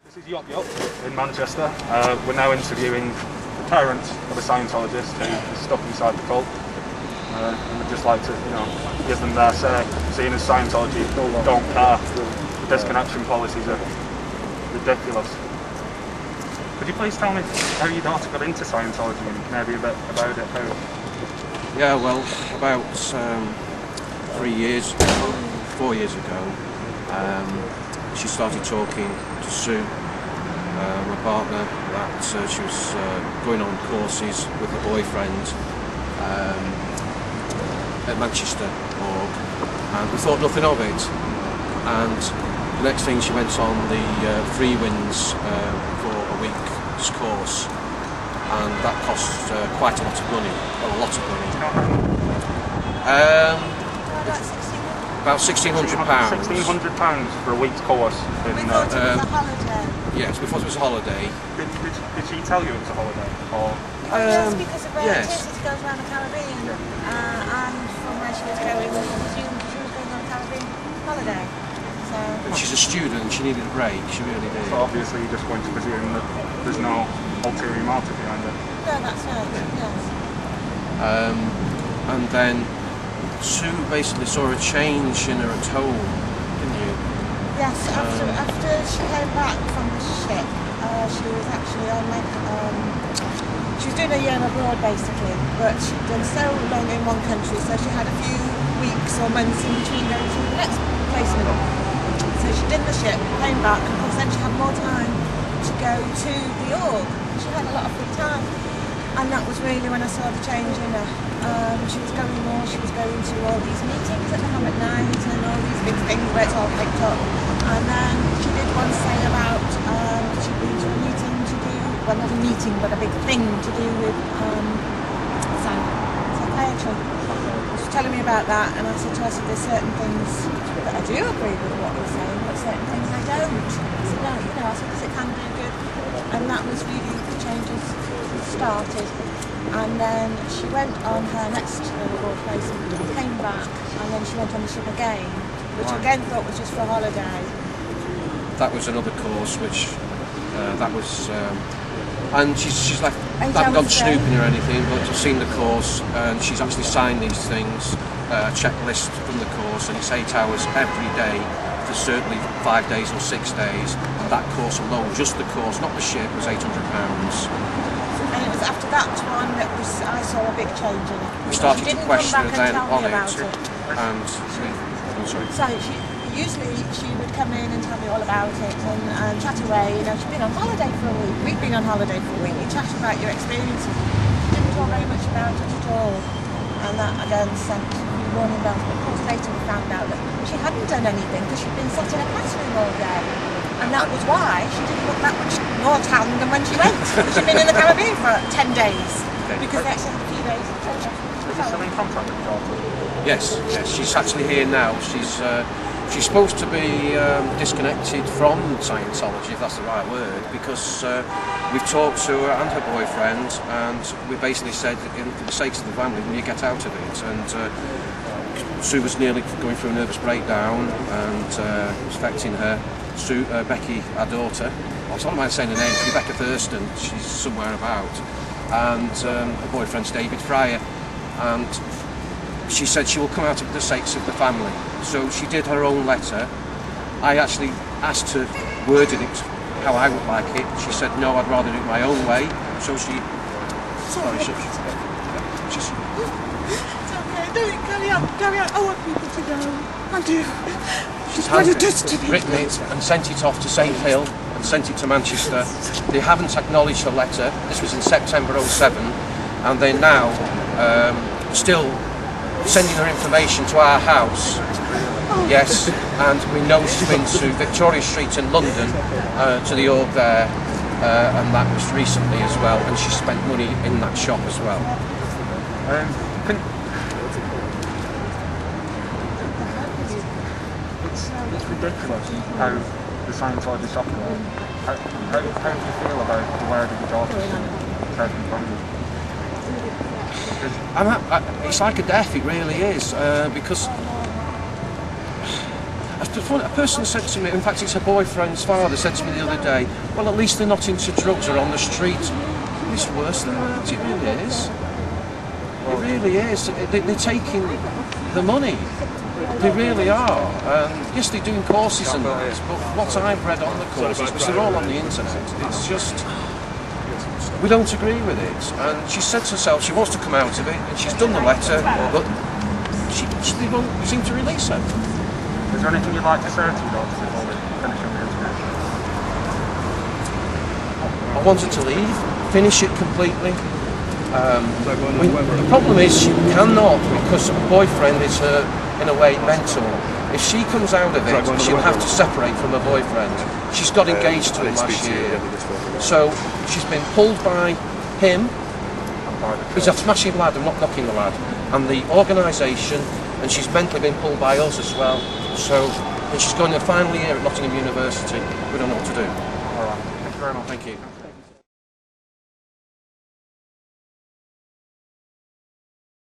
This is YupYup in Manchester. We're now interviewing the parent of a Scientologist who is stuck inside the cult. And we'd just like to, give them their say, seeing as Scientology don't care. The disconnection policies are ridiculous. Could you please tell me how your daughter got into Scientology and maybe a bit about it? Yeah, well, about 4 years ago, she started talking to Sue, my partner, that she was going on courses with a boyfriend at Manchester org, and we thought nothing of it. And the next thing, she went on the Free Winds for a week's course, and that cost quite a lot of money. Well, a lot of money. About £1,600. £1,600 for a week's course. We thought it was a holiday. Yes, we thought it was a holiday. Did she tell you it was a holiday? Or? Yes, because of her yes. activities goes around the Caribbean, and from where she was going, we assumed she was going on a Caribbean holiday. So. And she's a student, she needed a break, she really did. So obviously you're just going to presume that there's no ulterior motive behind it. No, that's right, yes. And then Sue basically saw a change in her at home, didn't you? Yes, after she came back from the ship, she was actually on she was doing a year abroad basically, but she'd done so long in one country, so she had a few weeks or months in between going to the next place in the world. So she did the ship, came back, and of course then she had more time to go to the org. She had a lot of free time, and that was really when I saw the change in her. She was going to all these meetings that they have at night and all these big things where it's all picked up. And then she did once say about she'd been to a meeting to do, well not a meeting but a big thing to do with psychiatry. She was telling me about that, and I said to her, there's certain things that I do agree with what you're saying, but certain things I don't. I said, no, I said, because it can do good. And that was really the changes started. And then she went on her next abroad place and came back, and then she went on the ship again, which I again thought was just for a holiday. That was another course, which that was, and she's left. I haven't gone snooping or anything, but I've seen the course, and she's actually signed these things, a checklist from the course, and it's 8 hours every day for certainly 5 days or 6 days. And that course alone, just the course, not the ship, was £800. And it was after that one that I saw a big change in it. We started to question her then on it, and so usually she would come in and tell me all about it and chat away. She'd been on holiday for a week. We'd been on holiday for a week. You chatted about your experiences. She didn't talk very much about it at all, and that again sent warning bells. But of course later we found out that she hadn't done anything because she'd been sat in a classroom all day. And that was why she didn't look that much more tan than when she went. She'd been in the Caribbean for 10 days, because they actually had a few days. Is she still in contact with your daughter? Yes, she's actually here now. She's supposed to be disconnected from Scientology, if that's the right word, because we've talked to her and her boyfriend, and we basically said, for the sake of the family, will you get out of it? And Sue was nearly going through a nervous breakdown, and it was affecting her. Becky, our daughter, I don't mind saying her name, Rebecca Thurston, she's somewhere about, and her boyfriend's David Fryer, and she said she will come out of the sakes of the family. So she did her own letter. I actually asked her, worded it how I would like it. She said no, I'd rather do it my own way. So she... Sorry, she's... Carry on. I want people to know. I do. She's written it and sent it off to St Hill and sent it to Manchester. They haven't acknowledged her letter. This was in September 07, and they're now still sending her information to our house. Yes, and we know she's been to Victoria Street in London, to the org there, and that was recently as well, and she spent money in that shop as well. It's ridiculous how the Scientologists operate. How do you feel about the word of your daughter's taken from you? It's like a death, it really is, because A person said to me, in fact it's her boyfriend's father, said to me the other day, well at least they're not into drugs or on the street. It's worse than that, it really is. It really is. They're taking the money. They really are. Yes, they're doing courses and that, but what I've read on the courses, because they're all on the internet, it's just, we don't agree with it. And she said to herself she wants to come out of it, and she's done the letter, but they won't seem to release her. Is there anything you'd like to say to your daughter before we finish up the interview? I wanted to leave, finish it completely. The problem is she cannot, because her boyfriend is her, in a way, mentor. If she comes out of it, she'll have to separate from her boyfriend. She's got engaged to him last year. So she's been pulled by him. He's a smashing lad, I'm not knocking the lad. And the organisation, and she's mentally been pulled by us as well. So, and she's going to final year at Nottingham University. We don't know what to do. All right. Thank you very much. Thank you.